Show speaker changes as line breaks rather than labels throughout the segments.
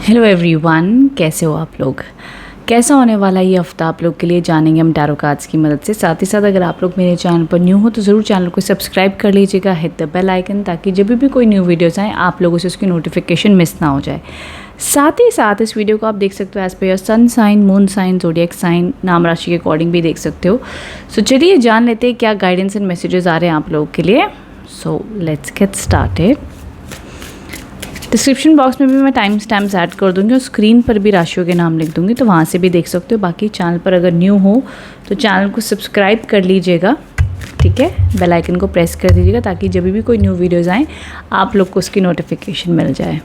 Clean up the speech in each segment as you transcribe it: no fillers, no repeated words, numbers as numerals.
Hello everyone, कैसे हो आप लोग। कैसा होने वाला ये हफ्ता आप लोग के लिए जानेंगे हम टैरो कार्ड्स की मदद से। साथ ही साथ अगर आप लोग मेरे चैनल पर न्यू हो तो ज़रूर चैनल को सब्सक्राइब कर लीजिएगा, हिट द बेल आइकन, ताकि जब भी कोई न्यू वीडियोज़ आएँ आप लोगों से उसकी नोटिफिकेशन मिस ना हो जाए। साथ ही साथ इस वीडियो को आप देख सकते हो as per your sun sign, moon sign, zodiac sign, नाम राशि के अकॉर्डिंग भी देख सकते हो। सो चलिए जान लेते हैं क्या गाइडेंस एंड मैसेजेस आ रहे हैं आप लोगों के लिए। So let's get started. Description box में भी मैं टाइम स्टैम्प्स ऐड कर दूंगी और स्क्रीन पर भी राशियों के नाम लिख दूंगी, तो वहाँ से भी देख सकते हो। बाकी चैनल पर अगर न्यू हो तो चैनल को सब्सक्राइब कर लीजिएगा, ठीक है। बेल आइकन को प्रेस कर दीजिएगा ताकि जब भी कोई न्यू वीडियोज़ आएँ आप लोग को उसकी नोटिफिकेशन मिल जाए।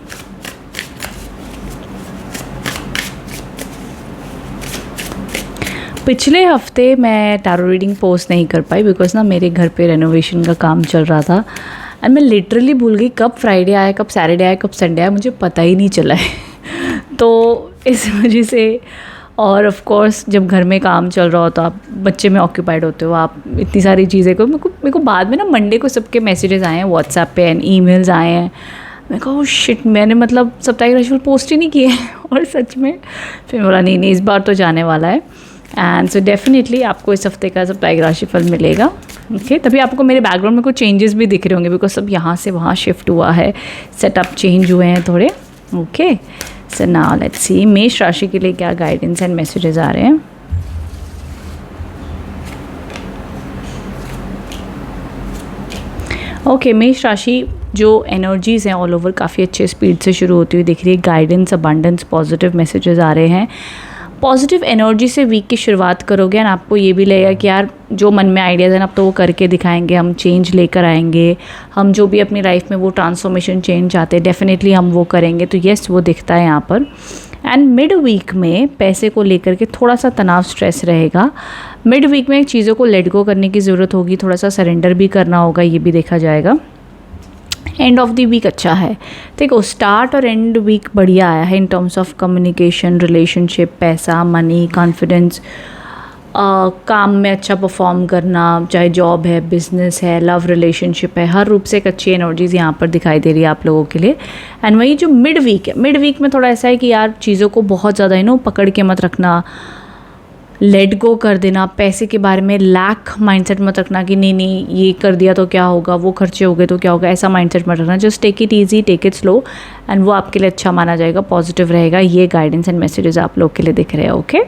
पिछले हफ्ते मैं टैरो रीडिंग पोस्ट नहीं कर पाई बिकॉज ना मेरे घर पे रेनोवेशन का काम चल रहा था एंड मैं लिटरली भूल गई कब फ्राइडे आया, कब सैटरडे आया, कब संडे आया, मुझे पता ही नहीं चला है। तो इस वजह से, और ऑफ कोर्स जब घर में काम चल रहा हो तो आप बच्चे में ऑक्यूपाइड होते हो, आप इतनी सारी चीज़ें को मेरे को बाद में ना मंडे को सबके मैसेजेस आए हैं व्हाट्सएप पे एंड ईमेल्स आए हैं। मैं कहा ओह शिट, मैंने मतलब सप्ताहिक राशिफल पोस्ट ही नहीं किए और सच में फिर बोला नहीं इस बार तो जाने वाला है। एंड सो डेफिनेटली आपको इस हफ्ते का सप्ताहिक राशिफल मिलेगा, ओके। तभी आपको मेरे बैकग्राउंड में कुछ चेंजेस भी दिख रहे होंगे बिकॉज सब यहाँ से वहाँ शिफ्ट हुआ है, सेटअप चेंज हुए हैं थोड़े, okay. So now let's see मेष राशि के लिए क्या गाइडेंस एंड मैसेजेस आ रहे हैं। ओके, मेष राशि जो एनर्जीज़ हैं ऑल ओवर काफ़ी अच्छे स्पीड से शुरू होती हुई दिख रही है। गाइडेंस, अबंडेंस, पॉजिटिव मैसेजेस आ रहे हैं। पॉजिटिव एनर्जी से वीक की शुरुआत करोगे और आपको ये भी लगेगा कि यार जो मन में आइडियाज़ हैं अब तो वो करके दिखाएंगे, हम चेंज लेकर आएंगे, हम जो भी अपनी लाइफ में वो ट्रांसफॉर्मेशन चेंज चाहते हैं डेफिनेटली हम वो करेंगे। तो येस वो दिखता है यहाँ पर। एंड मिड वीक में पैसे को लेकर के थोड़ा सा तनाव, स्ट्रेस रहेगा। मिड वीक में चीज़ों को लेट गो करने की ज़रूरत होगी, थोड़ा सा सरेंडर भी करना होगा, ये भी देखा जाएगा। एंड ऑफ द वीक अच्छा है, देखो स्टार्ट और एंड वीक बढ़िया आया है in terms of communication, relationship, पैसा, मनी, कॉन्फिडेंस, काम में अच्छा परफॉर्म करना, चाहे जॉब है, बिजनेस है, लव रिलेशनशिप है, हर रूप से एक अच्छी एनर्जीज़ यहाँ पर दिखाई दे रही है आप लोगों के लिए। एंड वही जो मिड वीक है, मिड वीक में थोड़ा ऐसा है कि यार चीज़ों को बहुत ज़्यादा पकड़ के मत रखना, लेट गो कर देना, पैसे के बारे में लैक माइंडसेट मत रखना कि नहीं ये कर दिया तो क्या होगा, वो खर्चे हो गए तो क्या होगा, ऐसा माइंडसेट मत रखना। Just take it easy, take it slow and वो आपके लिए अच्छा माना जाएगा, पॉजिटिव रहेगा। ये गाइडेंस एंड मैसेजेस आप लोग के लिए दिख रहे हैं, ओके।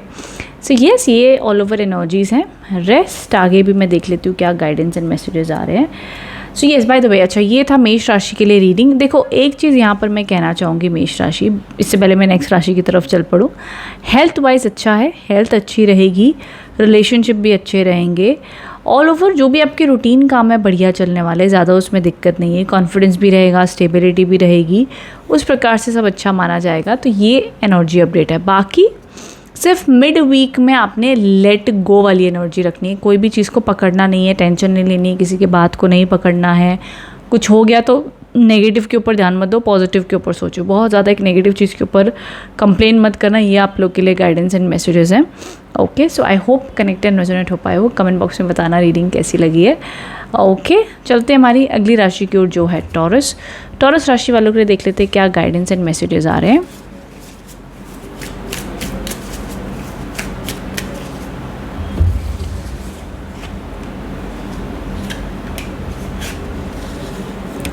सो येस ये ऑल ओवर एनर्जीज़ हैं। रेस्ट आगे भी मैं देख लेती हूँ क्या गाइडेंस एंड मैसेजेस आ रहे हैं। So yes by the way, अच्छा ये था मेष राशि के लिए रीडिंग। देखो एक चीज़ यहाँ पर मैं कहना चाहूँगी मेष राशि, इससे पहले मैं नेक्स्ट राशि की तरफ चल पड़ूँ। हेल्थ वाइज अच्छा है, हेल्थ अच्छी रहेगी, रिलेशनशिप भी अच्छे रहेंगे, ऑल ओवर जो भी आपके रूटीन काम है बढ़िया चलने वाले, ज़्यादा उसमें दिक्कत नहीं है, कॉन्फिडेंस भी रहेगा, स्टेबिलिटी भी रहेगी, उस प्रकार से सब अच्छा माना जाएगा। तो ये एनर्जी अपडेट है। बाकी सिर्फ मिड वीक में आपने लेट गो वाली एनर्जी रखनी है, कोई भी चीज़ को पकड़ना नहीं है, टेंशन नहीं लेनी है, किसी की बात को नहीं पकड़ना है। कुछ हो गया तो नेगेटिव के ऊपर ध्यान मत दो, पॉजिटिव के ऊपर सोचो। बहुत ज़्यादा एक नेगेटिव चीज़ के ऊपर कंप्लेन मत करना। ये आप लोग के लिए गाइडेंस एंड मैसेजेस हैं, okay. So I hope connect and resonate हो पाए हो। कमेंट बॉक्स में बताना रीडिंग कैसी लगी है, ओके। चलते हैं हमारी अगली राशि की ओर जो है टॉरस। टॉरस राशि वालों के लिए देख लेते हैं क्या गाइडेंस एंड मैसेजेस आ रहे हैं।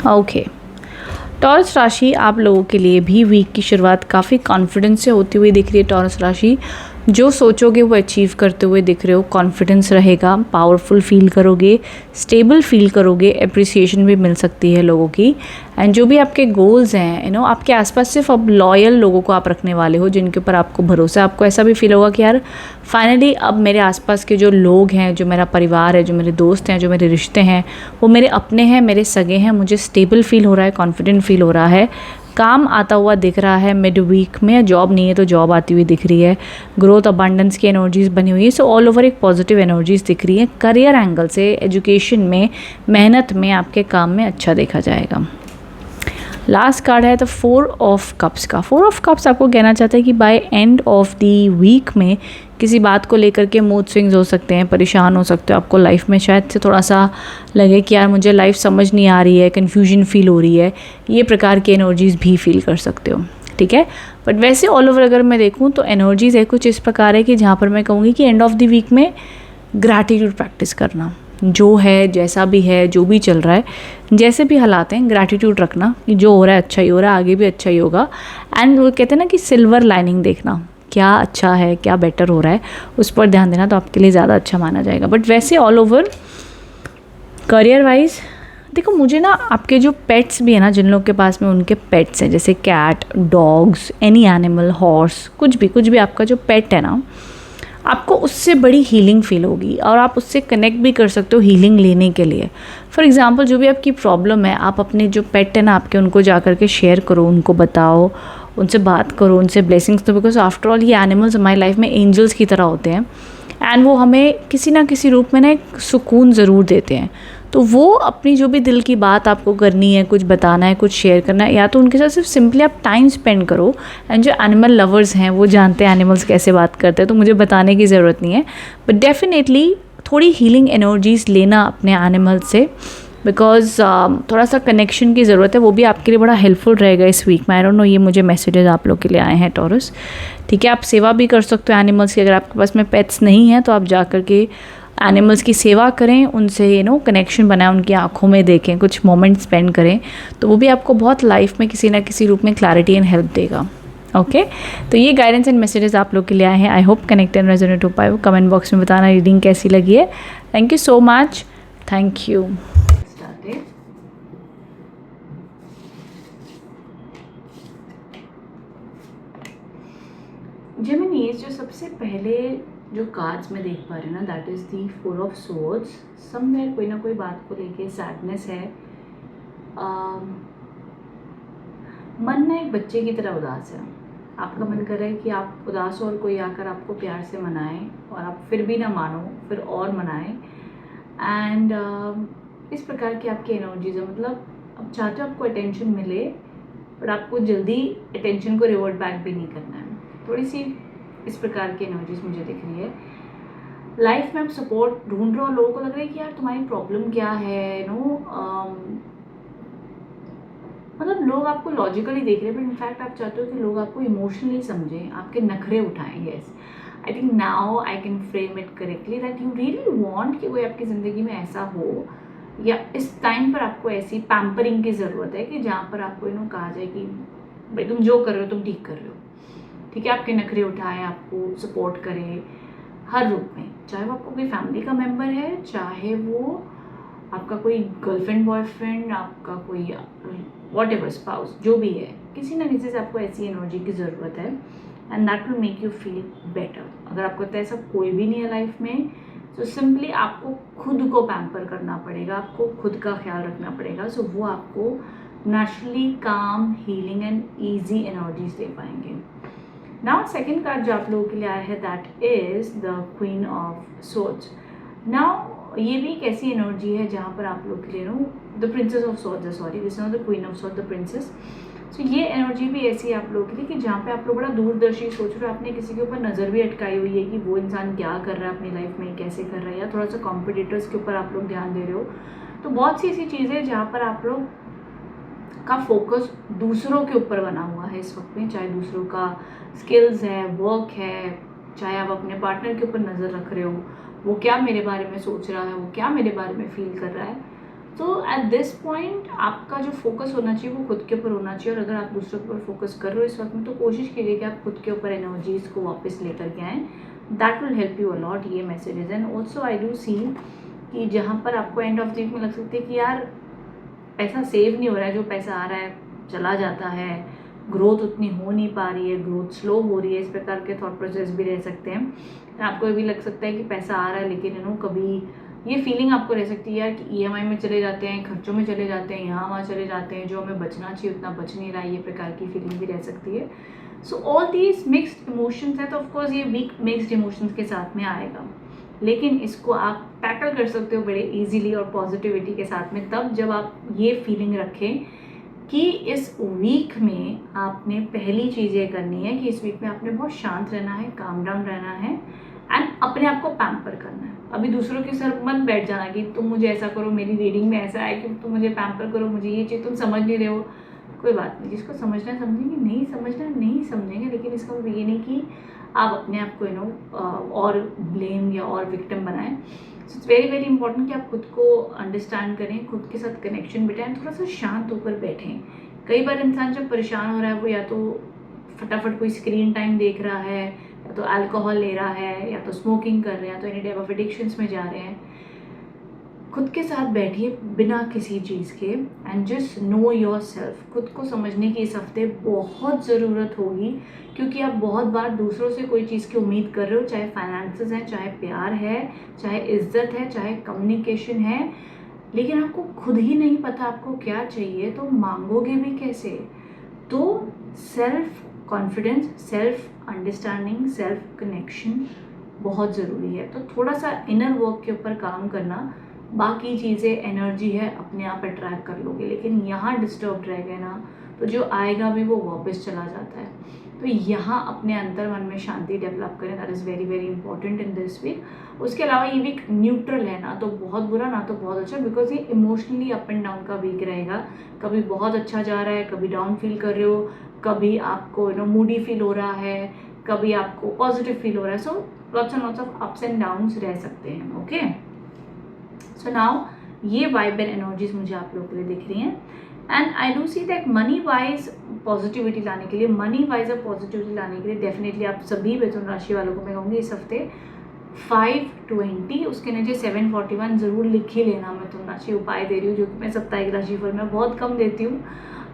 ओके, टॉरस राशि आप लोगों के लिए भी वीक की शुरुआत काफ़ी कॉन्फिडेंस से होती हुई दिख रही है। टॉरस राशि जो सोचोगे वो अचीव करते हुए दिख रहे हो, कॉन्फिडेंस रहेगा, पावरफुल फील करोगे, स्टेबल फील करोगे, अप्रिसिएशन भी मिल सकती है लोगों की। एंड जो भी आपके गोल्स हैं आपके आसपास सिर्फ अब लॉयल लोगों को आप रखने वाले हो जिनके ऊपर आपको भरोसा है। आपको ऐसा भी फील होगा कि यार फाइनली अब मेरे आसपास के जो लोग हैं, जो मेरा परिवार है, जो मेरे दोस्त हैं, जो मेरे रिश्ते हैं, वो मेरे अपने हैं, मेरे सगे हैं। मुझे स्टेबल फील हो रहा है, कॉन्फिडेंट फील हो रहा है, काम आता हुआ दिख रहा है। मिड वीक में जॉब नहीं है तो जॉब आती हुई दिख रही है, ग्रोथ, अबंडेंस की एनर्जीज़ बनी हुई है। सो ऑल ओवर एक पॉजिटिव एनर्जीज़ दिख रही है। करियर एंगल से, एजुकेशन में, मेहनत में, आपके काम में अच्छा देखा जाएगा। लास्ट कार्ड है तो 4 ऑफ कप्स का। 4 ऑफ कप्स आपको कहना चाहता है कि by end of the week में किसी बात को लेकर के मूड स्विंग्स हो सकते हैं, परेशान हो सकते हो। आपको लाइफ में शायद से थोड़ा सा लगे कि यार मुझे लाइफ समझ नहीं आ रही है, कन्फ्यूजन फील हो रही है, ये प्रकार की एनर्जीज़ भी फील कर सकते हो, ठीक है। बट वैसे ऑल ओवर अगर मैं देखूँ तो एनर्जीज़ है कुछ इस प्रकार है कि जहाँ पर मैं कहूँगी कि एंड ऑफ द वीक में ग्रैटिट्यूड प्रैक्टिस करना, जो है जैसा भी है, जो भी चल रहा है, जैसे भी हालात हैं, ग्रैटिट्यूड रखना कि जो हो रहा है अच्छा ही हो रहा है, आगे भी अच्छा ही होगा। एंड वो कहते हैं ना कि सिल्वर लाइनिंग देखना, क्या अच्छा है, क्या बेटर हो रहा है, उस पर ध्यान देना तो आपके लिए ज़्यादा अच्छा माना जाएगा। बट वैसे ऑल ओवर करियर वाइज देखो, मुझे ना आपके जो पेट्स भी है ना, जिन लोग के पास में उनके पेट्स हैं, जैसे cat, dogs, any animal, horse, कुछ भी आपका जो पेट है ना, आपको उससे बड़ी हीलिंग फील होगी और आप उससे कनेक्ट भी कर सकते हो हीलिंग लेने के लिए। फॉर एग्जांपल जो भी आपकी प्रॉब्लम है, आप अपने जो पेट है ना आपके, उनको जा कर के शेयर करो, उनको बताओ, उनसे बात करो, उनसे ब्लेसिंग्स दो, बिकॉज आफ्टर ऑल ये एनिमल्स हमारी लाइफ में एंजल्स की तरह होते हैं एंड वो हमें किसी ना किसी रूप में ना एक सुकून ज़रूर देते हैं। तो वो अपनी जो भी दिल की बात आपको करनी है, कुछ बताना है, कुछ शेयर करना है, या तो उनके साथ सिर्फ सिंपली आप टाइम स्पेंड करो। एंड जो एनिमल लवर्स हैं वो जानते हैं एनिमल्स कैसे बात करते हैं, तो मुझे बताने की ज़रूरत नहीं है। बट डेफिनेटली थोड़ी हीलिंग एनर्जीज़ लेना अपने एनिमल्स से, बिकॉज थोड़ा सा कनेक्शन की ज़रूरत है, वो भी आपके लिए बड़ा हेल्पफुल रहेगा इस वीक में। आई डोंट नो, ये मुझे मैसेजेस आप लोग के लिए आए हैं टॉरस। ठीक है, आप सेवा भी कर सकते हो एनिमल्स की। अगर आपके पास में पेट्स नहीं हैं तो आप जा कर के एनिमल्स की सेवा करें, उनसे कनेक्शन बनाएं, उनकी आँखों में देखें, कुछ मोमेंट स्पेंड करें, तो वो भी आपको बहुत लाइफ में किसी ना किसी रूप में क्लैरिटी एंड हेल्प देगा। ओके, तो ये गाइडेंस एंड मैसेजेस आप लोग के लिए आए हैं। आई होप कनेक्ट एंड रेजोनेट हो पाए। कमेंट बॉक्स में बताना रीडिंग कैसी लगी है। Thank you so much, thank you. Geminis, जो सबसे पहले जो कार्ड्स में देख पा रहे हैं ना, that is the 4 of swords. Somewhere कोई ना कोई बात को लेके सैडनेस है। मन ना एक बच्चे की तरह उदास है। आपका मन कर रहा है कि आप उदास हो और कोई आकर आपको प्यार से मनाए, और आप फिर भी ना मानो, फिर और मनाए। एंड इस प्रकार की आपकी एनर्जीज है। मतलब आप चाहते हो आपको अटेंशन मिले, बट आपको जल्दी अटेंशन को रिवर्ट बैक भी नहीं करना है। थोड़ी सी इस प्रकार की एनर्जीज मुझे दिख रही है। लाइफ में आप सपोर्ट ढूंढ रहे हो, लोगों को लग रहा है कि यार तुम्हारी प्रॉब्लम क्या है, मतलब लोग आपको लॉजिकली देख रहे हैं, बट इनफैक्ट आप चाहते हो कि लोग आपको इमोशनली समझें, आपके नखरे उठाएं। Yes, I think now I can frame it correctly that you really want कि कोई आपकी ज़िंदगी में ऐसा हो, या इस टाइम पर आपको ऐसी पैम्परिंग की ज़रूरत है कि जहाँ पर आपको कहा जाए कि भाई तुम जो कर रहे हो तुम ठीक कर रहे हो। ठीक है, आपके नखरे उठाएं, आपको सपोर्ट करें हर रूप में, चाहे वो आपको कोई फैमिली का मेम्बर है, चाहे वो आपका कोई गर्लफ्रेंड बॉयफ्रेंड, आपका कोई वॉट एवर स्पाउस, जो भी है, किसी ना किसी से आपको ऐसी एनर्जी की ज़रूरत है and that will make you feel better. अगर आपको लगता है ऐसा कोई भी नहीं है लाइफ में, तो सिंपली आपको खुद को पैम्पर करना पड़ेगा, आपको खुद का ख्याल रखना पड़ेगा। सो वो आपको नेचुरली काम, हीलिंग एंड ईजी एनर्जीज दे पाएंगे। नाउ सेकेंड कार्ड जो आप लोगों के लिए आया है, that is the queen of swords. Now ये भी एक ऐसी एनर्जी है जहाँ पर आप लोग के लिए the princess of swords, sorry this is not the queen of swords, the princess. So ये एनर्जी भी ऐसी है आप लोगों के लिए कि जहाँ पे आप लोग बड़ा दूरदर्शी सोच रहे हो, आपने किसी के ऊपर नज़र भी अटकाई हुई है कि वो इंसान क्या कर रहा है अपनी लाइफ में, कैसे कर रहा है, या थोड़ा सा कॉम्पिटिटर्स के ऊपर आप लोग ध्यान दे रहे हो। तो बहुत सी ऐसी चीज़ें जहाँ पर आप लोग का फोकस दूसरों के ऊपर बना हुआ है इस वक्त में, चाहे दूसरों का स्किल्स है, वर्क है, चाहे आप अपने पार्टनर के ऊपर नज़र रख रहे हो, वो क्या मेरे बारे में सोच रहा है, वो क्या मेरे बारे में फील कर रहा है। तो एट दिस पॉइंट आपका जो फोकस होना चाहिए वो खुद के ऊपर होना चाहिए। और अगर आप दूसरों के ऊपर फोकस कर रहे हो इस वक्त में, तो कोशिश कीजिए कि आप खुद के ऊपर एनर्जीज को वापस लेकर के आएँ। That will help you a lot, ये messages. And also I do see कि जहाँ पर आपको एंड ऑफ द वीक में लग सकती है कि यार पैसा सेव नहीं हो रहा है, जो पैसा आ रहा है चला जाता है, ग्रोथ उतनी हो नहीं पा रही है, ग्रोथ स्लो हो रही है, इस प्रकार के थॉट प्रोसेस भी रह सकते हैं। आपको ये भी लग सकता है कि पैसा आ रहा है लेकिन कभी ये फीलिंग आपको रह सकती है यार कि ईएमआई में चले जाते हैं, खर्चों में चले जाते हैं, यहाँ वहाँ चले जाते हैं, जो हमें बचना चाहिए उतना बच नहीं रहा है, ये प्रकार की फीलिंग भी रह सकती है। So all these mixed emotions है, तो ऑफकोर्स ये वीक मिक्स्ड इमोशंस के साथ में आएगा, लेकिन इसको आप टैकल कर सकते हो बड़े इजीली और पॉजिटिविटी के साथ में, तब जब आप ये फीलिंग रखें कि इस वीक में आपने पहली चीज़ ये करनी है कि इस वीक में आपने बहुत शांत रहना है, काम डाउन रहना है एंड अपने आप को पैम्पर करना है। अभी दूसरों के सर मत बैठ जाना कि तुम मुझे ऐसा करो, मेरी रीडिंग में ऐसा है कि तुम मुझे पैम्पर करो, मुझे ये चीज़ तुम समझ नहीं रहे हो, कोई बात नहीं, जिसको समझना है समझेंगे, नहीं समझना नहीं समझेंगे, लेकिन इसका मतलब ये नहीं कि आप अपने आप को और ब्लेम या और विक्टिम बनाएं। So it's very very important कि आप खुद को अंडरस्टैंड करें, खुद के साथ कनेक्शन बिठाएं, थोड़ा सा शांत होकर बैठें। कई बार इंसान जब परेशान हो रहा है वो या तो फटाफट कोई स्क्रीन टाइम देख रहा है, या तो अल्कोहल ले रहा है, या तो स्मोकिंग कर रहे हैं, तो एनी टाइप ऑफ एडिक्शंस में जा रहे हैं। खुद के साथ बैठिए बिना किसी चीज़ के and just know your self. खुद को समझने की इस हफ्ते बहुत ज़रूरत होगी, क्योंकि आप बहुत बार दूसरों से कोई चीज़ की उम्मीद कर रहे हो, चाहे फाइनेंसेस हैं, चाहे प्यार है, चाहे इज्जत है, चाहे कम्युनिकेशन है, लेकिन आपको खुद ही नहीं पता आपको क्या चाहिए, तो मांगोगे भी कैसे। तो self confidence, self understanding, self connection बहुत ज़रूरी है। तो थोड़ा सा इनर वर्क के ऊपर काम करना, बाकी चीज़ें एनर्जी है अपने आप अट्रैक्ट कर लोगे, लेकिन यहाँ डिस्टर्ब रह गए ना तो जो आएगा भी वो वापस चला जाता है। तो यहाँ अपने अंतर मन में शांति डेवलप करें, that is very very important in this week. उसके अलावा ये वीक न्यूट्रल है, ना तो बहुत बुरा ना तो बहुत अच्छा, बिकॉज ये इमोशनली अप एंड डाउन का वीक रहेगा। कभी बहुत अच्छा जा रहा है, कभी डाउन फील कर रहे हो, कभी आपको मूडी फील हो रहा है, कभी आपको पॉजिटिव फील हो रहा है। So lots and lots of ups and downs रह सकते हैं। ओके, सो नाउ ये वाइब एंड एनर्जीज मुझे आप लोगों के लिए दिख रही हैं। And I do see that money wise positivity लाने के लिए, मनी वाइज और पॉजिटिविटी लाने के लिए डेफिनेटली आप सभी मिथुन राशि वालों को मैं कहूँगी इस हफ्ते 520 उसके नीचे 741 ज़रूर लिख ही लेना। मिथुन राशि उपाय दे रही हूँ, जो कि मैं साप्ताहिक राशिफल में बहुत कम देती हूँ।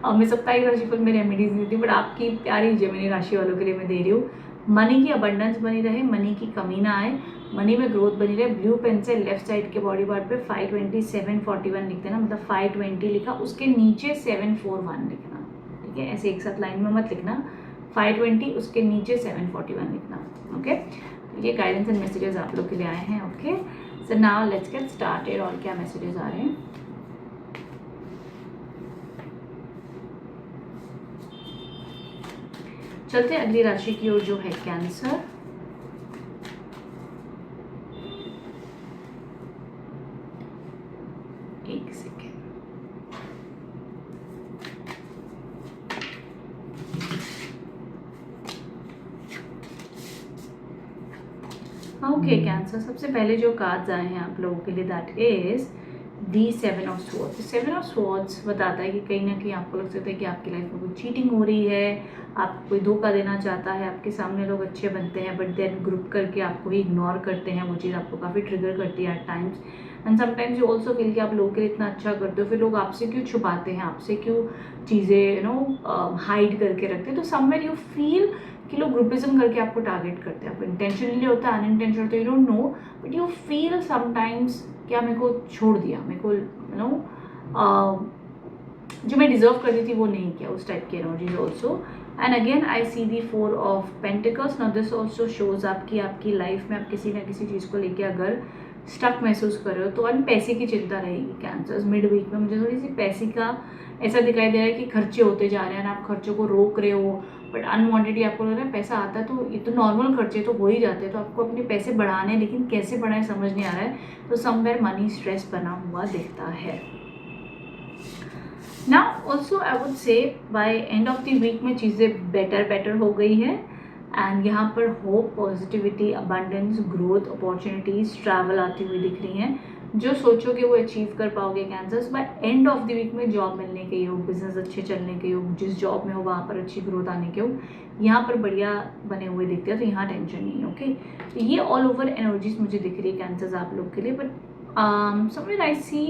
मैं साप्ताहिक राशिफल में रेमेडीज देती हूँ, बट आपकी प्यारी जेमिनी राशि वालों के लिए मैं दे रही हूँ। मनी की अबंडेंस बनी रहे, मनी की कमी ना आए, मनी में ग्रोथ बनी रहे। ब्लू पेन से लेफ्ट साइड के बॉडी पार्ट पे 520 741 लिख देना, मतलब 520 लिखा, उसके नीचे 741 लिखना। ठीक है, ऐसे एक साथ लाइन में मत लिखना, 520 उसके नीचे 741 लिखना। ओके, ये गाइडेंस एंड मैसेजेस आप लोग के लिए आए हैं। Okay, so now let's get started. और क्या मैसेजेस आ रहे हैं? चलते अगली राशि की ओर, जो है कैंसर। एक सेकेंड, ओके कैंसर, सबसे पहले जो कार्ड्स आए हैं आप लोगों के लिए that is the 7 of swords. 7 of swords बताता है कि कहीं ना कहीं आपको लग सकता है कि आपकी लाइफ में कोई चीटिंग हो रही है, आपको कोई धोखा देना चाहता है, आपके सामने लोग अच्छे बनते हैं बट देन ग्रुप करके आपको ही इग्नोर करते हैं। वो चीज़ आपको काफ़ी ट्रिगर करती है at times, and sometimes you also feel कि आप लोगों के लिए इतना अच्छा करते हो, फिर लोग आपसे क्यों छुपाते हैं, आपसे क्यों चीज़ें हाइड करके रखते हैं। तो समवेयर यू फील कि लोग ग्रुपिज्म करके आपको टारगेट करते हैं। आपको इंटेंशनली होता है, अनइंटेंशनल होता है, you don't know, but you feel sometimes क्या मेरे को छोड़ दिया, मेरे को जो मैं डिजर्व करती थी वो नहीं किया, उस टाइप की energies also. And again I see the 4 of pentacles. Now this also shows आपकी लाइफ में आप किसी ना किसी चीज़ को लेके अगर स्टक महसूस कर रहे हो तो अन पैसे की चिंता रहेगी। कैंसर्स मिड वीक में मुझे थोड़ी सी पैसे का ऐसा दिखाई दे रहा है कि खर्चे होते जा रहे हैं, आप खर्चों को रोक रहे हो, बट अनवांटेडली आपको लग रहा है पैसा आता है तो ये तो नॉर्मल खर्चे तो हो ही जाते हैं, तो आपको अपने पैसे बढ़ाने, लेकिन कैसे बढ़ाएं समझ नहीं आ रहा है। तो समवेयर मनी स्ट्रेस बना हुआ दिखता है। Now also I would say by end of the week में चीज़ें बेटर हो गई है, एंड यहाँ पर hope, positivity, abundance, growth, opportunities, travel आती हुई दिख रही हैं। जो सोचोगे वो अचीव कर पाओगे cancers. By end of the week में जॉब मिलने के योग, बिजनेस अच्छे चलने के योग, जिस जॉब में हो वहाँ पर अच्छी ग्रोथ आने के योग यहाँ पर बढ़िया बने हुए दिखते हैं, तो यहाँ टेंशन नहीं है। ओके, तो ये ऑल ओवर एनर्जीज मुझे दिख रही है कैंसर्स आप लोग के लिए। बट समवेयर आई सी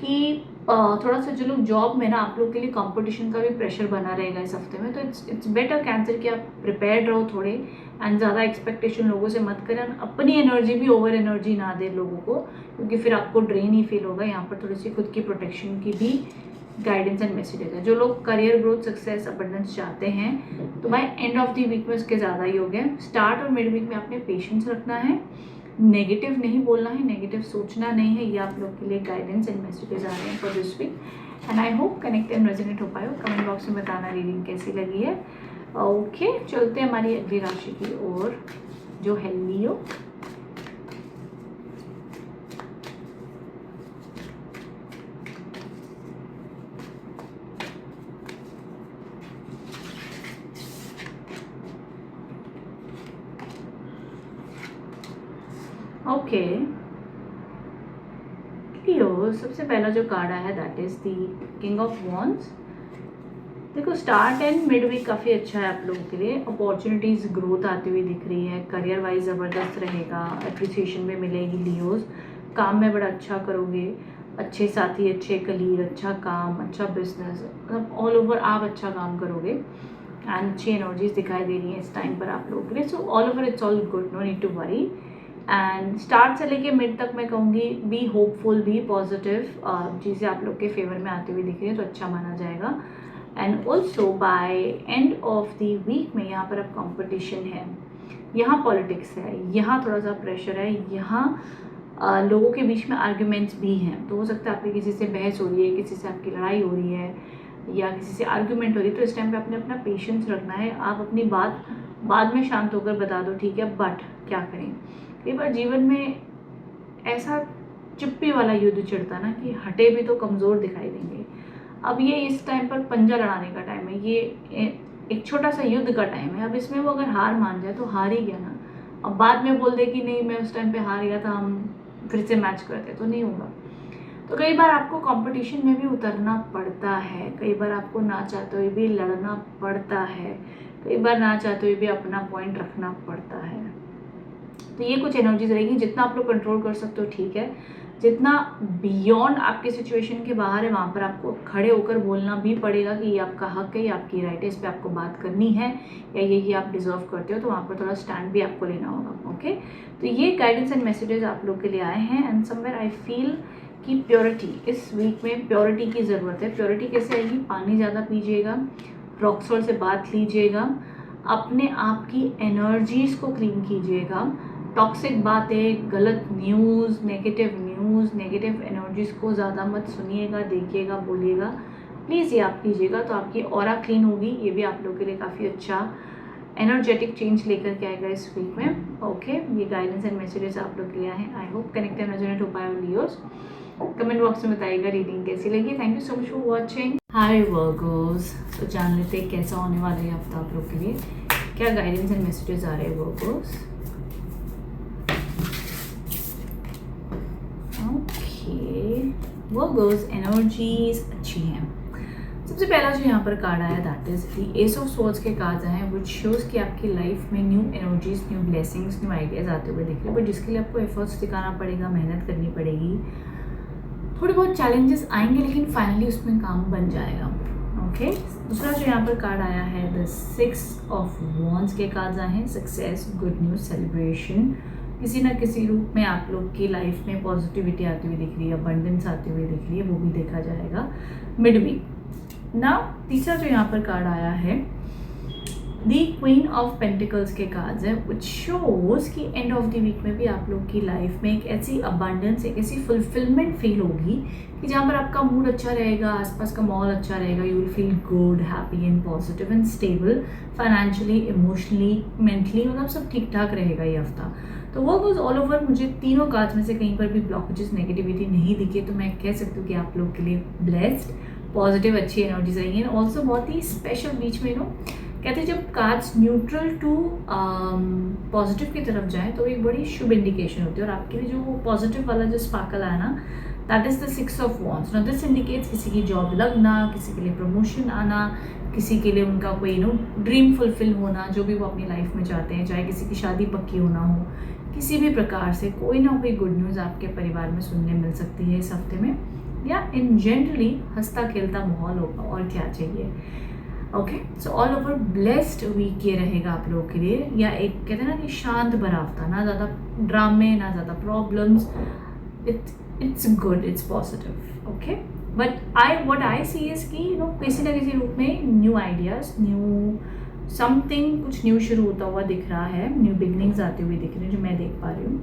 कि थोड़ा सा जो लोग जॉब में ना, आप लोग के लिए कंपटीशन का भी प्रेशर बना रहेगा इस हफ्ते में। तो इट्स बेटर कैंसर कि आप प्रिपेयर्ड रहो थोड़े, एंड ज़्यादा एक्सपेक्टेशन लोगों से मत करें, अपनी एनर्जी भी ओवर एनर्जी ना दे लोगों को, क्योंकि फिर आपको ड्रेन ही फील होगा। यहाँ पर थोड़ी सी खुद की प्रोटेक्शन की भी गाइडेंस एंड मैसेजेस है। जो लोग करियर ग्रोथ, सक्सेस, अबंडेंस चाहते हैं तो by end of the week में उसके ज़्यादा ही हो गए। स्टार्ट और मिड वीक में आपने पेशेंस रखना है, नेगेटिव नहीं बोलना है, नेगेटिव सोचना नहीं है। ये आप लोग के लिए गाइडेंस एंड मैसेजेस आ रहे हैं for this week, and I hope connect and resonate हो पाए। कमेंट बॉक्स में बताना रीडिंग कैसी लगी है। ओके, चलते हैं हमारी अगली राशि की ओर, जो है लियो। ओके लियो, सबसे पहला जो कार्ड आया है that is the king of wands. देखो स्टार्ट एंड मिड वीक काफ़ी अच्छा है आप लोगों के लिए, अपॉर्चुनिटीज़ ग्रोथ आती हुई दिख रही है, करियर वाइज ज़बरदस्त रहेगा, अप्रिसिएशन भी मिलेगी लियोज, काम में बड़ा अच्छा करोगे, अच्छे साथी, अच्छे कलीग, अच्छा काम, अच्छा बिजनेस, मतलब ऑल ओवर आप अच्छा काम करोगे एंड अच्छी एनर्जीज दिखाई दे रही हैं इस टाइम पर आप लोगों के लिए। So all over it's all good, no need to worry. And start से लेके मिड तक मैं कहूँगी बी होपफुल, बी पॉजिटिव, चीज़ें आप लोग के फेवर में आती हुई दिख रही है तो अच्छा माना जाएगा। And also by end of the week में यहाँ पर अब कंपटीशन है, यहाँ पॉलिटिक्स है, यहाँ थोड़ा सा प्रेशर है, यहाँ लोगों के बीच में आर्ग्यूमेंट्स भी हैं। तो हो सकता है आपकी किसी से बहस हो रही है, किसी से आपकी लड़ाई हो रही है या किसी से आर्ग्यूमेंट हो रही है, तो इस टाइम पे आपने अपना पेशेंस रखना है। आप अपनी बात बाद में शांत होकर बता दो, ठीक है, बट क्या करें, कई बार जीवन में ऐसा चिप्पी वाला युद्ध चिढ़ता ना कि हटे भी तो कमज़ोर दिखाई देंगे। अब ये इस टाइम पर पंजा लड़ाने का टाइम है, ये एक छोटा सा युद्ध का टाइम है। अब इसमें वो अगर हार मान जाए तो हार ही गया ना, अब बाद में बोल दे कि नहीं मैं उस टाइम पे हार गया था, हम फिर से मैच करते, तो नहीं होगा। तो कई बार आपको कंपटीशन में भी उतरना पड़ता है, कई बार आपको ना चाहते हुए भी लड़ना पड़ता है, कई बार ना चाहते हुए भी अपना पॉइंट रखना पड़ता है। तो ये कुछ एनर्जीज रहेगी, जितना आप लोग कंट्रोल कर सकते हो ठीक है, जितना बियॉन्ड आपके सिचुएशन के बाहर है वहाँ पर आपको खड़े होकर बोलना भी पड़ेगा कि ये आपका हक है, ये आपकी राइट है, इस पर आपको बात करनी है, या ये आप डिजर्व करते हो, तो वहाँ पर थोड़ा स्टैंड भी आपको लेना होगा। ओके, तो ये गाइडेंस एंड मैसेजेस आप लोग के लिए आए हैं। एंड समवेयर आई फील कि प्योरिटी, इस वीक में प्योरिटी की ज़रूरत है। प्योरिटी कैसे आएगी, पानी ज़्यादा पीजिएगा, रॉक सॉल्ट से बात लीजिएगा, अपने आप की एनर्जीज़ को क्लीन कीजिएगा, टॉक्सिक बातें, गलत न्यूज़, नेगेटिव एनर्जीज़ को ज़्यादा मत सुनिएगा, देखिएगा, बोलिएगा, प्लीज़ ये आप कीजिएगा तो आपकी ऑरा क्लीन होगी। ये भी आप लोगों के लिए काफ़ी अच्छा एनर्जेटिक चेंज लेकर के आएगा इस वीक में। ओके, ये गाइडेंस एंड मैसेजेस आप लोग के लिए हैं। आई होप कनेक्ट एंड रेजोनेट हो पाए लियोस। कमेंट बॉक्स में बताइएगा रीडिंग कैसी लगी। Thank you so much for watching. Hi Virgo's, तो जान लेते हैं कैसा होने वाला है हफ्ता आप लोग के लिए, क्या गाइडेंस एंड मैसेजेस आ रहे हैं वर्गोस। वर्गोस एनर्जीज अच्छी हैं। सबसे पहला जो यहाँ पर कार्ड आया that is the S of swords के कार्ड्स आए हैं, व्हिच शोज कि आपकी लाइफ में new energies, new blessings, new ideas आते हुए दिख रहे हैं, बट जिसके लिए आपको एफर्ट्स दिखाना पड़ेगा, मेहनत करनी पड़ेगी, थोड़ी बहुत चैलेंजेस आएंगे, लेकिन फाइनली उसमें काम बन जाएगा। ओके, दूसरा जो यहाँ पर कार्ड आया है द 6 ऑफ वॉन्ड्स के कार्ड्स आए हैं, सक्सेस, गुड न्यूज, सेलिब्रेशन, किसी ना किसी रूप में आप लोग की लाइफ में पॉजिटिविटी आती हुई दिख रही है, अबंडेंस आती हुई दिख रही है, वो भी देखा जाएगा मिड वीक। ना तीसरा जो यहाँ पर कार्ड आया है दी क्वीन ऑफ पेंटिकल्स के कार्ड्स है, विच शोज कि एंड ऑफ द वीक में भी आप लोग की लाइफ में एक ऐसी अबंडेंस, एक ऐसी फुलफिलमेंट फील होगी कि जहाँ पर आपका मूड अच्छा रहेगा, आसपास का माहौल अच्छा रहेगा, you will feel good, happy and positive and stable, financially, emotionally, mentally, मतलब सब ठीक ठाक रहेगा ये हफ्ता। तो वो गोज ऑल ओवर मुझे तीनों कार्ड्स में से कहीं पर भी ब्लॉकेजेस, नेगेटिविटी नहीं दिखे, तो मैं कह सकती हूँ कि आप लोग के लिए ब्लेस्ड, पॉजिटिव, अच्छी एनर्जीज रही हैं। ऑल्सो बहुत ही स्पेशल बीच में कहते हैं जब कार्ड्स न्यूट्रल टू पॉजिटिव की तरफ जाए तो एक बड़ी शुभ इंडिकेशन होती है, और आपके लिए जो पॉजिटिव वाला जो स्पार्कल आया ना that is the 6 of wands. Now this indicates किसी की जॉब लगना, किसी के लिए प्रमोशन आना, किसी के लिए उनका कोई ड्रीम फुलफिल होना, जो भी वो अपनी लाइफ में चाहते हैं, चाहे किसी की शादी पक्की होना हो, किसी भी प्रकार से कोई ना कोई गुड न्यूज़ आपके परिवार में सुनने मिल सकती है इस हफ्ते में, या इन जनरली हंसता खेलता माहौल होगा, और क्या चाहिए। Okay, so all over blessed week ये रहेगा आप लोगों के लिए, या एक कहते हैं ना कि शांत भरा हफ्ता, ना ज़्यादा ड्रामे, ना ज़्यादा problems, it's good, it's positive. Okay, but what I see is कि किसी ना किसी रूप में न्यू आइडियाज़, न्यू समथिंग, कुछ न्यू शुरू होता हुआ दिख रहा है, न्यू बिगनिंग्स आती हुई दिख रही है जो मैं देख पा रही हूँ।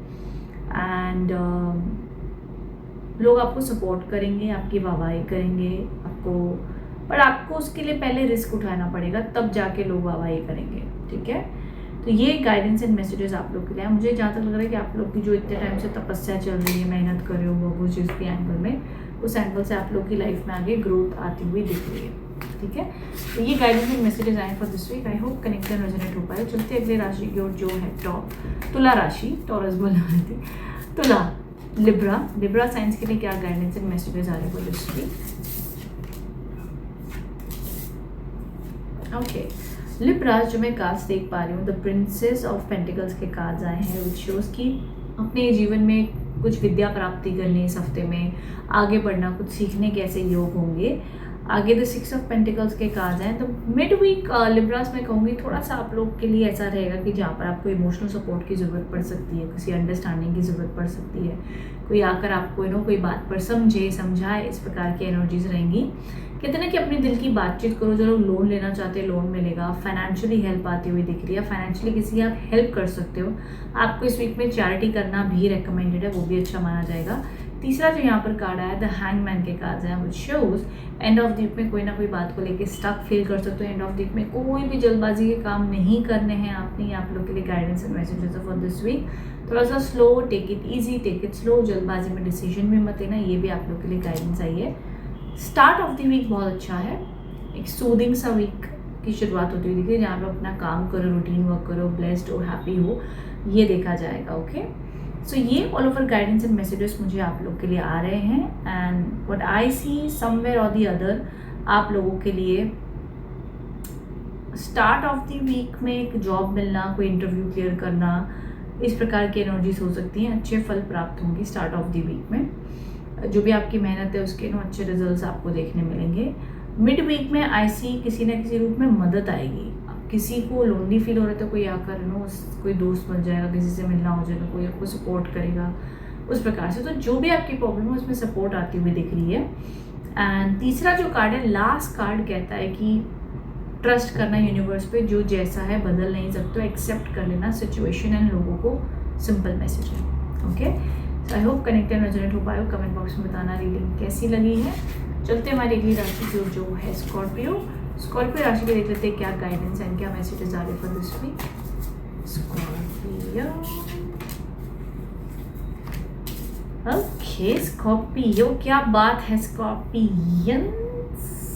एंड लोग आपको सपोर्ट करेंगे, आपकी वाहवाही करेंगे, पर आपको उसके लिए पहले रिस्क उठाना पड़ेगा, तब जाके लोग वाहवाही करेंगे। ठीक है, तो ये गाइडेंस एंड मैसेजेस आप लोग के लिए। मुझे जहाँ तक लग रहा है कि आप लोग की जो इतने टाइम से तपस्या चल रही है, मेहनत कर रहे हो वो चीज़ के एंगल में, उस एंगल से आप लोग की लाइफ में आगे ग्रोथ आती हुई दिख रही है। ठीक है, तो ये गाइडेंस एंड मैसेजेस आए for this week. I hope connect and resonate हो पाए। चलते अगले राशि की ओर जो है टॉप तुला राशि, टॉरस बोलना थी। तुला, लिब्रा साइंस के लिए क्या गाइडेंस एंड मैसेजेस आ रहे हैं दिस वीक? ओके, लिब्रा जो मैं कार्ड्स देख पा रही हूँ, द प्रिंसेस ऑफ पेंटिकल्स के कार्ड्स आए हैं, विच शोज कि अपने जीवन में कुछ विद्या प्राप्ति करनी इस हफ्ते में, आगे बढ़ना, कुछ सीखने के ऐसे योग होंगे। आगे द 6 ऑफ पेंटिकल्स के कार्ड्स हैं। तो मिड वीक लिब्रास में कहूँगी थोड़ा सा आप लोग के लिए ऐसा रहेगा कि जहाँ पर आपको इमोशनल सपोर्ट की ज़रूरत पड़ सकती है, किसी अंडरस्टैंडिंग की ज़रूरत पड़ सकती है, कोई आकर आपको कोई बात पर समझाए, इस प्रकार की एनर्जीज रहेंगी। कहते हैं ना कि अपने दिल की बातचीत करो। जो लोग लोन लेना चाहते हैं लोन मिलेगा, फाइनेंशियली हेल्प आती हुई दिख रही है, फाइनेंशियली किसी की आप हेल्प कर सकते हो। आपको इस वीक में चैरिटी करना भी रेकमेंडेड है, वो भी अच्छा माना जाएगा। तीसरा जो यहाँ पर कार्ड आया, द हैंगमैन के कार्ड हैं, which shows end of the week में कोई ना कोई बात को लेके स्टक फील कर सकते हो। एंड ऑफ द वीक में कोई भी जल्दबाजी के काम नहीं करने हैं आपने। आप लोग के लिए guidance and messages for this week, थोड़ा सा slow, take it easy, take it slow, जल्दबाजी में डिसीजन भी मत लेना, ये भी आप लोग के लिए गाइडेंस आई है। स्टार्ट ऑफ द वीक बहुत अच्छा है, एक सूदिंग सा वीक की शुरुआत होती हुई दिखी है, जहाँ पे अपना काम करो, रूटीन वर्क करो, ब्लेस्ड हो, हैप्पी हो, ये देखा जाएगा। ओके, सो ये all over guidance and messages मुझे आप लोग के लिए आ रहे हैं। And what I C somewhere और द अदर, आप लोगों के लिए स्टार्ट ऑफ द वीक में एक जॉब मिलना, कोई इंटरव्यू क्लियर करना, इस प्रकार की एनर्जीज हो सकती हैं। अच्छे फल प्राप्त होंगे स्टार्ट ऑफ द वीक में। जो भी आपकी मेहनत है उसके अच्छे रिजल्ट्स आपको देखने मिलेंगे। मिड वीक में आई सी किसी न किसी रूप में मदद आएगी। किसी को लोनली फील हो रहा है तो कोई आकर कोई दोस्त बन जाएगा, किसी से मिलना हो जाएगा, कोई आपको सपोर्ट करेगा, उस प्रकार से। तो जो भी आपकी प्रॉब्लम है उसमें सपोर्ट आती हुई दिख रही है। एंड तीसरा जो कार्ड है, लास्ट कार्ड, कहता है कि ट्रस्ट करना यूनिवर्स पे, जो जैसा है बदल नहीं सकते, एक्सेप्ट कर लेना सिचुएशन एंड लोगों को, सिंपल मैसेज है। ओके, सो आई होप कनेक्टेड रेजोनेट हो पाए। कमेंट बॉक्स में बताना रीडिंग कैसी लगी है। चलते हमारी अगली राशि जो है स्कॉर्पियो राशि के देख लेते हैं क्या गाइडेंस एंड क्या मैसेजेस आ रहे फॉर दिस वीक। स्कॉर्पियो, क्या बात है स्कॉर्पियन।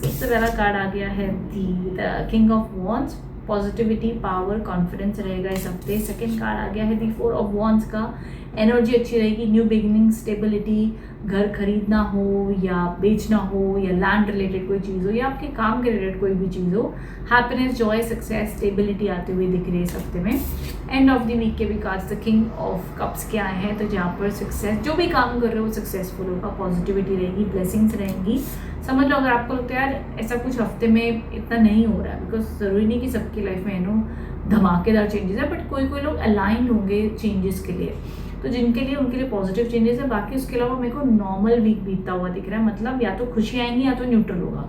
सबसे पहला कार्ड आ गया है the king of wands, positivity, power, confidence रहेगा इस हफ्ते। सेकंड कार्ड आ गया है द 4 ऑफ वॉन्ड्स का, एनर्जी अच्छी रहेगी, न्यू बिगिनिंग, स्टेबिलिटी, घर खरीदना हो या बेचना हो या लैंड रिलेटेड कोई चीज़ हो या आपके काम के रिलेटेड कोई भी चीज़ हो, हैप्पीनेस, जॉय, सक्सेस, स्टेबिलिटी आते हुए दिख रही है इस हफ्ते में। एंड ऑफ द वीक के भी cards the king of cups के आए हैं, तो जहाँ पर सक्सेस, जो भी काम कर रहे हो सक्सेसफुल होगा, पॉजिटिविटी रहेगी, ब्लेसिंग्स रहेंगी। समझ लो अगर आपको लगता है यार ऐसा कुछ हफ्ते में इतना नहीं हो रहा है, बिकॉज ज़रूरी नहीं कि सबकी लाइफ में धमाकेदार चेंजेस है, बट कोई लोग अलाइन होंगे चेंजेस के लिए, तो जिनके लिए उनके लिए पॉजिटिव चेंजेस है। बाकी उसके अलावा मेरे को नॉर्मल वीक बीतता हुआ दिख रहा है, मतलब या तो खुशी आएंगी या तो न्यूट्रल होगा।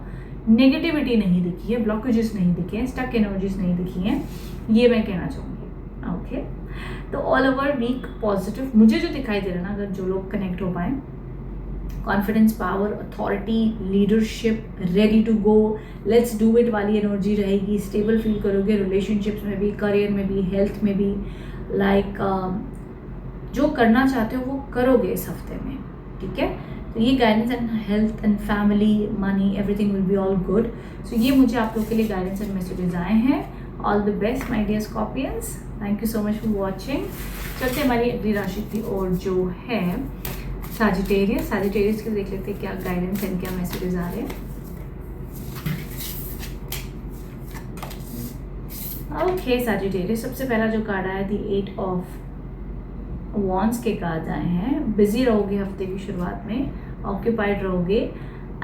नेगेटिविटी नहीं दिखी है, ब्लॉकेजेस नहीं दिखे हैं, स्टक एनर्जीज नहीं दिखी हैं, ये मैं कहना चाहूँगी। ओके, तो ऑल ओवर वीक पॉजिटिव मुझे जो दिखाई दे रहा है ना, अगर जो लोग कनेक्ट हो पाए, confidence, power, authority, leadership, ready to go, let's do it वाली एनर्जी रहेगी। स्टेबल फील करोगे रिलेशनशिप्स में भी, करियर में भी, हेल्थ में भी, लाइक जो करना चाहते हो वो करोगे इस हफ्ते में। ठीक है, तो ये guidance and health and family, money, everything will be all good. So ये मुझे आप लोग के लिए गाइडेंस एंड मैसेजेस आए हैं। All the best my dear Scorpions, thank you so much for watching. चलते हमारी अगली राशि थी और जो है सैजिटेरियस के देख लेते हैं क्या गाइडेंस एंड क्या मैसेजेस आ रहे हैं। ओके सैजिटेरियस, सबसे पहला जो कार्ड आया द 8 ऑफ वॉन्ड्स के कार्ड आए हैं। बिजी रहोगे हफ्ते की शुरुआत में, ऑक्यूपाइड रहोगे,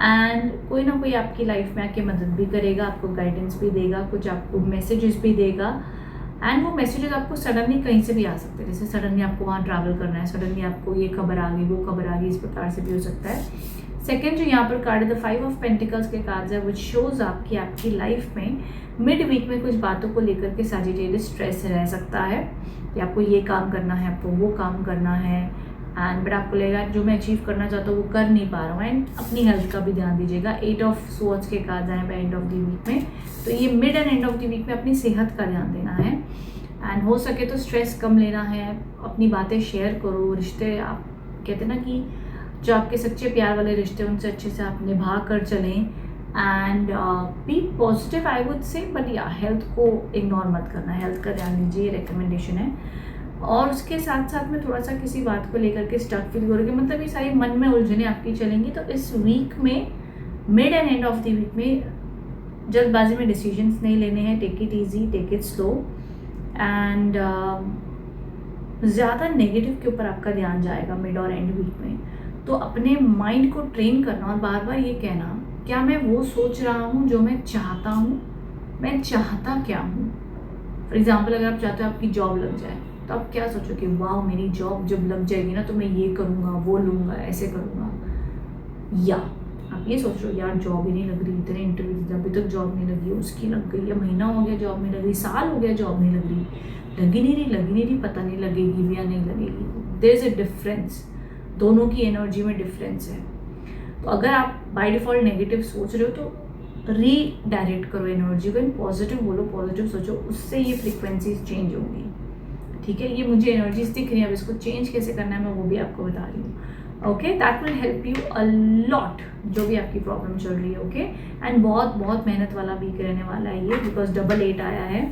एंड कोई ना कोई आपकी लाइफ में आके मदद भी करेगा, आपको गाइडेंस भी देगा, कुछ आपको मैसेजेस भी देगा। एंड वो मैसेजेस आपको सडनली कहीं से भी आ सकते हैं, जैसे सडनली आपको वहाँ ट्रैवल करना है, सडनली आपको ये खबर आ गई, वो खबर आ गई, इस प्रकार से भी हो सकता है। सेकेंड जो यहाँ पर कार्ड है द 5 ऑफ पेंटिकल्स के कार्ड्स है, विच शोज आपकी लाइफ में मिड वीक में कुछ बातों को लेकर के सैजिटेरियस स्ट्रेस रह सकता है कि आपको ये काम करना है, आपको वो काम करना है, एंड बट आपको लगेगा जो मैं अचीव करना चाहता हूँ वो कर नहीं पा रहा हूँ। एंड अपनी हेल्थ का भी ध्यान दीजिएगा। 8 ऑफ स्वॉर्ड्स के कार्ड्स आए एंड ऑफ द वीक में, तो ये mid end end of the week में अपनी सेहत का ध्यान देना है, एंड हो सके तो स्ट्रेस कम लेना है, अपनी बातें शेयर करो। रिश्ते, आप कहते हैं ना कि जो आपके सच्चे प्यार वाले रिश्ते उनसे अच्छे से आप निभा कर चलें, and be positive I would say, but या हेल्थ को इग्नोर मत करना, हेल्थ का ध्यान दीजिए, रिकमेंडेशन है। और उसके साथ साथ में थोड़ा सा किसी बात को लेकर के स्टक फील करोगे, मतलब ये सारी मन में उलझने आपकी चलेंगी। तो इस वीक में mid end end of the week में जल्दबाजी में डिसीजंस नहीं लेने हैं, take it easy, take it slow and ज़्यादा नेगेटिव के ऊपर आपका ध्यान जाएगा मिड और एंड वीक में। तो अपने माइंड को ट्रेन करना और बार बार ये कहना, क्या मैं वो सोच रहा हूँ जो मैं चाहता हूँ, मैं चाहता क्या हूँ। फॉर एग्जाम्पल अगर आप चाहते हो आपकी जॉब लग जाए, तो आप क्या सोचोगे, वाह मेरी जॉब जब लग जाएगी ना तो मैं ये करूँगा, वो लूँगा, ऐसे करूँगा। या आप ये सोच रहे हो, यार जॉब ही नहीं लग रही, इतने इंटरव्यू अभी तक जॉब नहीं लगी, उसकी लग गई, या महीना हो गया जॉब नहीं लग रही, साल हो गया जॉब नहीं लग रही, लगी नहीं रही, पता नहीं लगेगी भी या नहीं लगेगी। देयर इज़ अ डिफरेंस, दोनों की एनर्जी में डिफरेंस है। तो अगर आप बाय डिफ़ॉल्ट नेगेटिव सोच रहे हो तो रीडायरेक्ट करो एनर्जी को, इन पॉजिटिव बोलो, पॉजिटिव सोचो, उससे ये फ्रिक्वेंसीज चेंज होंगी। ठीक है, ये मुझे एनर्जीज दिख रही है, अब इसको चेंज कैसे करना है मैं वो भी आपको बता रही हूँ। Okay, that will help you a lot, जो भी आपकी प्रॉब्लम चल रही है। ओके, एंड बहुत बहुत मेहनत वाला वीक रहने वाला है ये, बिकॉज 8 आया है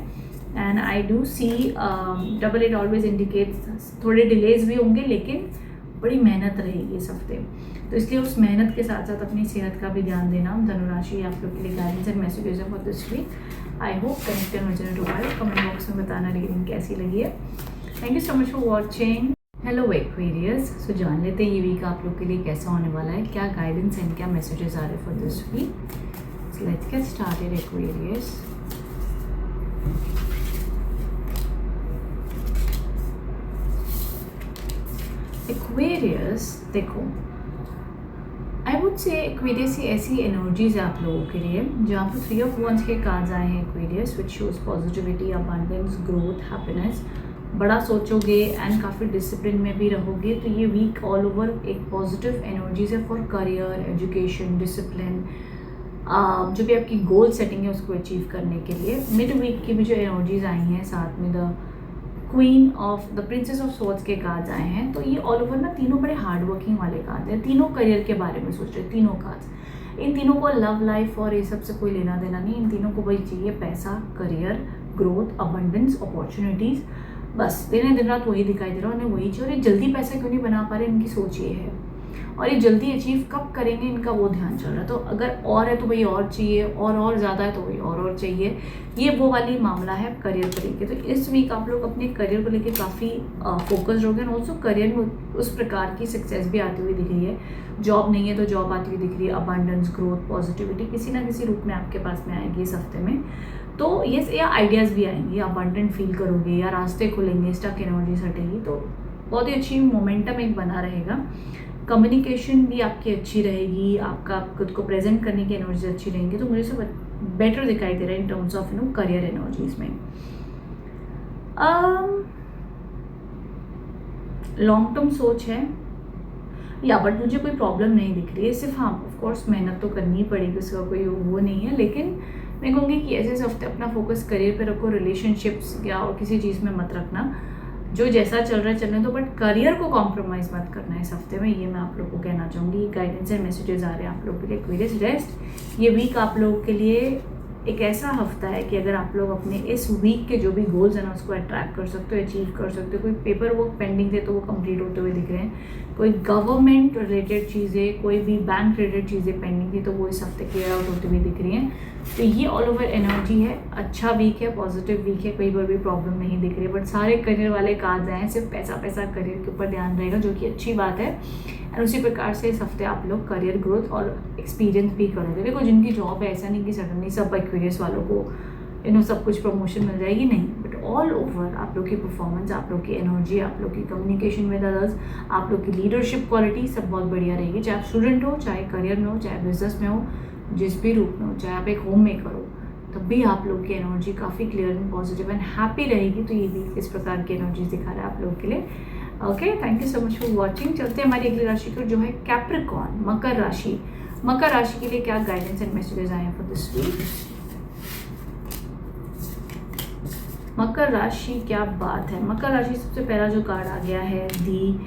and I do see 8 always indicates थोड़े डिलेज भी होंगे, लेकिन बड़ी मेहनत रहेगी इस हफ्ते। तो इसलिए उस मेहनत के साथ साथ अपनी सेहत का भी ध्यान देना। धनुराशि आप लोग के लिए गाइडेंस एंड मैसेजेस है for this week. I hope connected हो जाए दोबारा। कमेंट बॉक्स में बताना रीडिंग कैसी लगी है। Thank you so much for watching. Hello Aquarius, so जान लेते हैं ये वीक आप लोग के लिए कैसा होने वाला है, क्या गाइडेंस एंड क्या मैसेजेस आ रहे हैं for this week. Let's get started Aquarius. Aquarius देखो, आई वुड से एक्वेरियस ऐसी एनर्जीज है आप लोगों के लिए जहाँ पर 3 ऑफ वंस के कार्ड्स आए हैं Aquarius, which shows positivity, abundance, growth, happiness. बड़ा सोचोगे एंड काफ़ी डिसिप्लिन में भी रहोगे, तो ये वीक ऑल ओवर एक पॉजिटिव एनर्जीज है फॉर करियर, एजुकेशन, डिसिप्लिन, जो भी आपकी गोल सेटिंग है उसको अचीव करने के लिए। मिड वीक की भी जो एनर्जीज आई हैं, साथ में the queen of the princess of swords के कार्ड्स आए हैं, तो ये ऑल ओवर ना तीनों बड़े हार्ड वर्किंग वाले कार्ड हैं, तीनों करियर के बारे में सोच रहे हैं तीनों कार्ड्स। इन तीनों को लव लाइफ और ये सब से कोई लेना देना नहीं, इन तीनों को वही चाहिए, पैसा, करियर, ग्रोथ, अबंडेंस, अपॉर्चुनिटीज़, बस दिन रात वही दिखाई दे रहा है, उन्हें वही चाहिए। और ये जल्दी पैसा क्यों नहीं बना पा रहे, इनकी सोच ये है, और ये जल्दी अचीव कब करेंगे इनका वो ध्यान चल रहा है। तो अगर और है तो भाई और चाहिए, और ज़्यादा है तो भाई और चाहिए, ये वो वाली मामला है करियर को लेके। तो इस वीक आप लोग अपने करियर को लेके काफ़ी फोकस्ड हो गए, और ऑल्सो करियर में उस प्रकार की सक्सेस भी आती हुई दिख रही है। जॉब नहीं है तो जॉब आती हुई दिख रही है, अबंडेंस, ग्रोथ, पॉजिटिविटी किसी ना किसी रूप में आपके पास में आएगी इस हफ्ते में। तो ये या आइडियाज़ भी आएंगे, अबंडेंट फील करोगे, या रास्ते खुलेंगे, स्टक एनर्जीज हटेगी, तो बहुत ही अच्छी मोमेंटम एक बना रहेगा। कम्युनिकेशन भी आपकी अच्छी रहेगी, आपका खुद को प्रेजेंट करने की एनर्जी अच्छी रहेंगी, तो मुझे सब बेटर दिखाई दे रहा है in terms of career energies में। लॉन्ग टर्म सोच है या, बट मुझे कोई प्रॉब्लम नहीं दिख रही है, सिर्फ हाँ ऑफकोर्स मेहनत तो करनी पड़ेगी, उसका कोई वो नहीं है, लेकिन मैं कहूँगी कि ऐसे हफ्ते अपना फोकस करियर पे रखो, रिलेशनशिप्स या और किसी चीज़ में मत रखना, जो जैसा चल रहा है चलने दो, बट करियर को कॉम्प्रोमाइज़ मत करना है इस हफ्ते में, ये मैं आप लोग को कहना चाहूँगी। गाइडेंस एंड मैसेजेस आ रहे हैं आप लोगों के लिए एक्वेरियस। रेस्ट, ये वीक आप लोगों के लिए एक ऐसा हफ्ता है कि अगर आप लोग अपने इस वीक के जो भी गोल्स हैं ना उसको अट्रैक्ट कर सकते हो, अचीव कर सकते हो। कोई पेपर वर्क पेंडिंग थे तो वो कंप्लीट होते हुए दिख रहे हैं, कोई गवर्नमेंट रिलेटेड चीज़ें, कोई भी बैंक रिलेटेड चीज़ें पेंडिंग थी तो वो इस हफ्ते क्लियर आउट होती हुई दिख रही हैं। तो ये ऑल ओवर एनर्जी है, अच्छा वीक है, पॉजिटिव वीक है, कोई भी प्रॉब्लम नहीं दिख रही है। बट सारे करियर वाले कार्ड्स आए हैं, सिर्फ पैसा करियर के ऊपर ध्यान रहेगा, जो कि अच्छी बात है। और उसी प्रकार से इस हफ्ते आप लोग करियर ग्रोथ और एक्सपीरियंस भी करोगे। देखो जिनकी जॉब है, ऐसा नहीं कि सडनली सब एक्वेरियस वालों को सब कुछ प्रमोशन मिल जाएगी, नहीं, बट ऑल ओवर आप लोग की परफॉर्मेंस, आप लोग की एनर्जी, आप लोग की कम्युनिकेशन विद अदर्स, आप लोग की लीडरशिप क्वालिटी सब बहुत बढ़िया रहेगी। चाहे आप स्टूडेंट हो, चाहे करियर में हो, चाहे बिजनेस में हो, जिस भी रूप में हो, चाहे आप एक होम मेकर हो, तब भी आप लोग की एनर्जी काफ़ी clear and positive and happy रहेगी। तो ये भी इस प्रकार की एनर्जीज दिखा रहा है आप लोगों के लिए। Okay, thank you so much for watching. चलते हैं हमारी अगली राशि को, जो है कैप्रिकॉर्न, मकर राशि। मकर राशि के लिए क्या गाइडेंस एंड मैसेजेस आए हैं फॉर दिस वीक। मकर राशि, क्या बात है। मकर राशि सबसे पहला जो कार्ड आ गया है, दी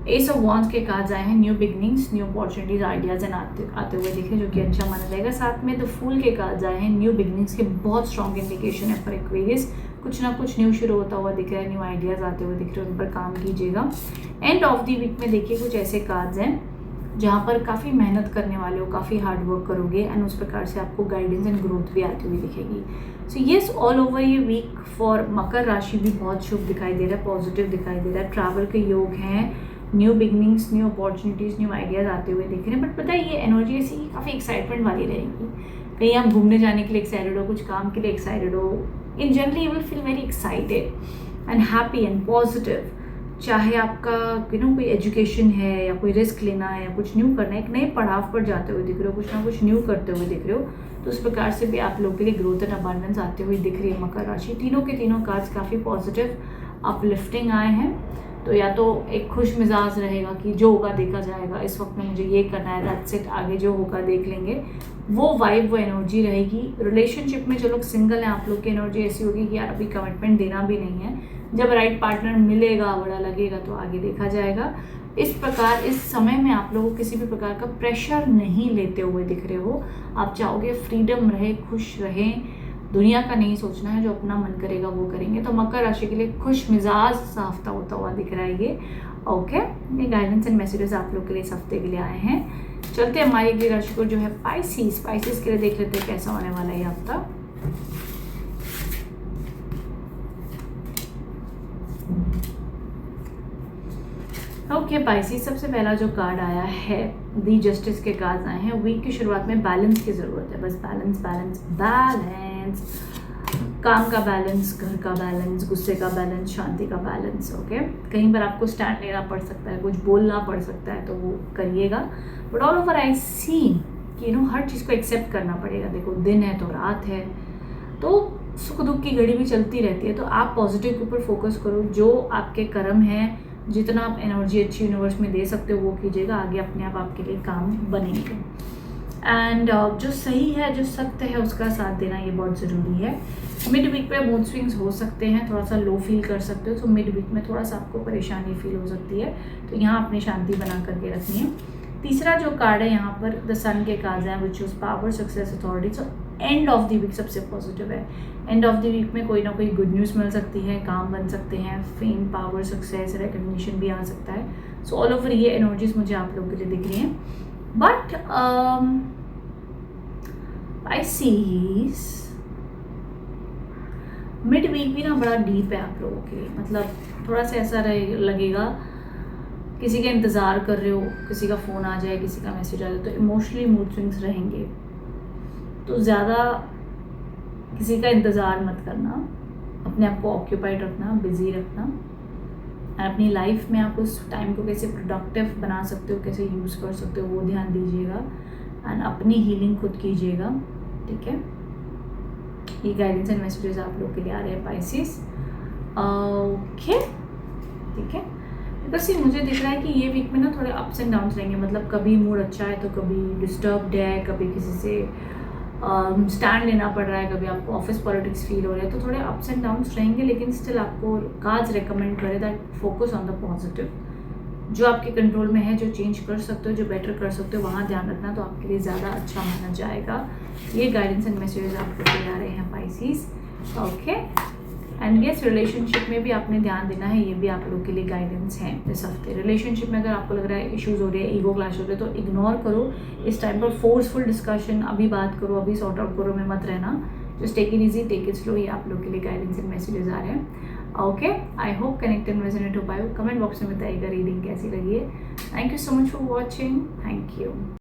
एस ऑफ वॉन्ड्स के कार्ड्स आए हैं, new beginnings, new opportunities, ideas and आते हुए दिखे, जो कि अच्छा माना जाएगा। साथ में द फूल के कार्ड्स आए हैं, न्यू बिगनिंग्स के बहुत स्ट्रॉन्ग इंडिकेशन है फॉर एक्वेरियस। कुछ ना कुछ न्यू शुरू होता हुआ दिख रहा है, न्यू आइडियाज़ आते हुए दिख रहे हैं, उन पर काम कीजिएगा। एंड ऑफ द वीक में देखिए कुछ ऐसे कार्ड्स हैं जहाँ पर काफ़ी मेहनत करने वाले हो, काफ़ी हार्ड वर्क करोगे एंड उस प्रकार से आपको गाइडेंस एंड ग्रोथ भी आती हुई दिखेगी। सो येस, ऑल ओवर ये वीक फॉर मकर राशि भी बहुत शुभ दिखाई दे रहा है, पॉजिटिव दिखाई दे रहा है। ट्रैवल के योग हैं, new beginnings, new opportunities, new ideas आते हुए दिख रहे हैं। बट पता है ये एनर्जी ऐसी काफ़ी एक्साइटमेंट वाली रहेगी। कहीं आप घूमने जाने के लिए एक्साइटेड हो, कुछ काम के लिए एक्साइटेड हो, इन generally you will feel very excited and happy and positive. चाहे आपका कोई एजुकेशन है या कोई रिस्क लेना है या कुछ न्यू करना है, एक नए पड़ाव पर जाते हुए दिख रहे हो, कुछ ना कुछ न्यू करते हुए दिख रहे हो, तो उस प्रकार से भी आप लोगों के लिए ग्रोथ एंड अबांडेंस आते हुए दिख रही है मकर राशि। तीनों के तीनों कार्ड्स काफ़ी पॉजिटिव अपलिफ्टिंग आए हैं। तो या तो एक खुश मिजाज रहेगा कि जो होगा देखा जाएगा, इस वक्त में मुझे ये करना है, दैट्स इट, आगे जो होगा देख लेंगे, वो वाइब, वो एनर्जी रहेगी। रिलेशनशिप में जो लोग सिंगल हैं, आप लोग की एनर्जी ऐसी होगी कि यार अभी कमिटमेंट देना भी नहीं है, जब राइट पार्टनर मिलेगा, बड़ा लगेगा तो आगे देखा जाएगा। इस प्रकार इस समय में आप लोगों को किसी भी प्रकार का प्रेशर नहीं लेते हुए दिख रहे हो। आप चाहोगे फ्रीडम रहे, खुश रहें, दुनिया का नहीं सोचना है, जो अपना मन करेगा वो करेंगे। तो मकर राशि के लिए खुश मिजाज साफ्ता होता हुआ दिख रहा है ये। ओके, ये गाइडेंस एंड मैसेजेस आप लोग के लिए इस हफ्ते के लिए आए हैं। चलते हैं हमारी अगली राशि को जो है पाइसेस के लिए देख लेते हैं कैसा होने वाला है ये हफ्ता। ओके पाइसेस, सबसे पहला जो कार्ड आया है दी जस्टिस के कार्ड आए हैं। वीक की शुरुआत में बैलेंस की ज़रूरत है, बस बैलेंस बैलेंस बैलेंस, काम का बैलेंस, घर का बैलेंस, गुस्से का बैलेंस, शांति का बैलेंस। ओके, कहीं पर आपको स्टैंड लेना पड़ सकता है, कुछ बोलना पड़ सकता है, तो वो करिएगा। बट ऑल ओवर आई सी कि हर चीज़ को एक्सेप्ट करना पड़ेगा। देखो दिन है तो रात है, तो सुख दुख की घड़ी भी चलती रहती है, तो आप पॉजिटिव के ऊपर फोकस करो। जो आपके कर्म हैं, जितना आप एनर्जी अच्छी यूनिवर्स में दे सकते हो वो कीजिएगा, आगे अपने आप आपके लिए काम बनेंगे। एंड जो सही है, जो सत्य है, उसका साथ देना ये बहुत ज़रूरी है। मिड वीक पे मूड स्विंग्स हो सकते हैं, थोड़ा सा लो फील कर सकते हो, तो मिड वीक में थोड़ा सा आपको परेशानी फील हो सकती है, तो यहाँ अपनी शांति बना करके रखनी है। तीसरा जो कार्ड है यहाँ पर द सन के कार्ड हैं, which is power, success, authority. So end of the week सबसे पॉजिटिव है। एंड ऑफ द वीक में कोई ना कोई गुड न्यूज़ मिल सकती है, काम बन सकते हैं, फेम, पावर, सक्सेस, रिकग्निशन भी आ सकता है। सो ऑल ओवर ये एनर्जीज मुझे आप लोगों के लिए दिख रही हैं। बट पाइसेस मिड वीक भी ना बड़ा डीप है आप लोगों के लिए, मतलब थोड़ा सा ऐसा लगेगा किसी का इंतज़ार कर रहे हो, किसी का फ़ोन आ जाए, किसी का मैसेज आ जाए, तो इमोशनली मूड स्विंग्स रहेंगे। तो ज़्यादा किसी का इंतज़ार मत करना, अपने आप को ऑक्यूपाइड रखना, बिजी रखना, और अपनी लाइफ में आप उस टाइम को कैसे प्रोडक्टिव बना सकते हो, कैसे यूज़ कर सकते हो, वो ध्यान दीजिएगा। एंड अपनी हीलिंग खुद कीजिएगा, ठीक है। ये गाइडेंस एंड मैसेजेस आप लोग के लिए आ रहे हैं पाइसेस। ओके, ठीक है। बिकॉज मुझे दिख रहा है कि ये वीक में ना थोड़े अप्स एंड डाउन्स रहेंगे, मतलब कभी मूड अच्छा है तो कभी डिस्टर्ब्ड है, कभी किसी से स्टैंड लेना पड़ रहा है, कभी आपको ऑफिस पॉलिटिक्स फील हो रहा है, तो थोड़े अप्स एंड डाउन्स रहेंगे। लेकिन स्टिल आपको कार्ड्स रिकमेंड करे that focus on the positive, जो आपके कंट्रोल में है, जो चेंज कर सकते हो, जो बेटर कर सकते हो, वहाँ ध्यान रखना, तो आपके लिए ज़्यादा अच्छा माना जाएगा। ये गाइडेंस एंड मैसेजेस आपको दे आ रहे हैं Pisces. Okay, and yes, relationship में भी आपने ध्यान देना है, ये भी आप लोग के लिए गाइडेंस है इस हफ्ते। रिलेशनशिप में अगर आपको लग रहा है इश्यूज हो रहे हैं, ईगो क्लैश हो रहे हैं, तो इग्नोर करो इस टाइम पर। फोर्सफुल डिस्कशन, अभी बात करो, अभी सॉर्ट आउट करो में मत रहना। Just take it easy, take it slow, ये आप लोग के लिए गाइडेंस एंड मैसेजेस आ रहे हैं। Okay, I hope connect and resonate हो पाए। कमेंट बॉक्स में बताइएगा रीडिंग कैसी लगी है। Thank you so much for watching, thank you.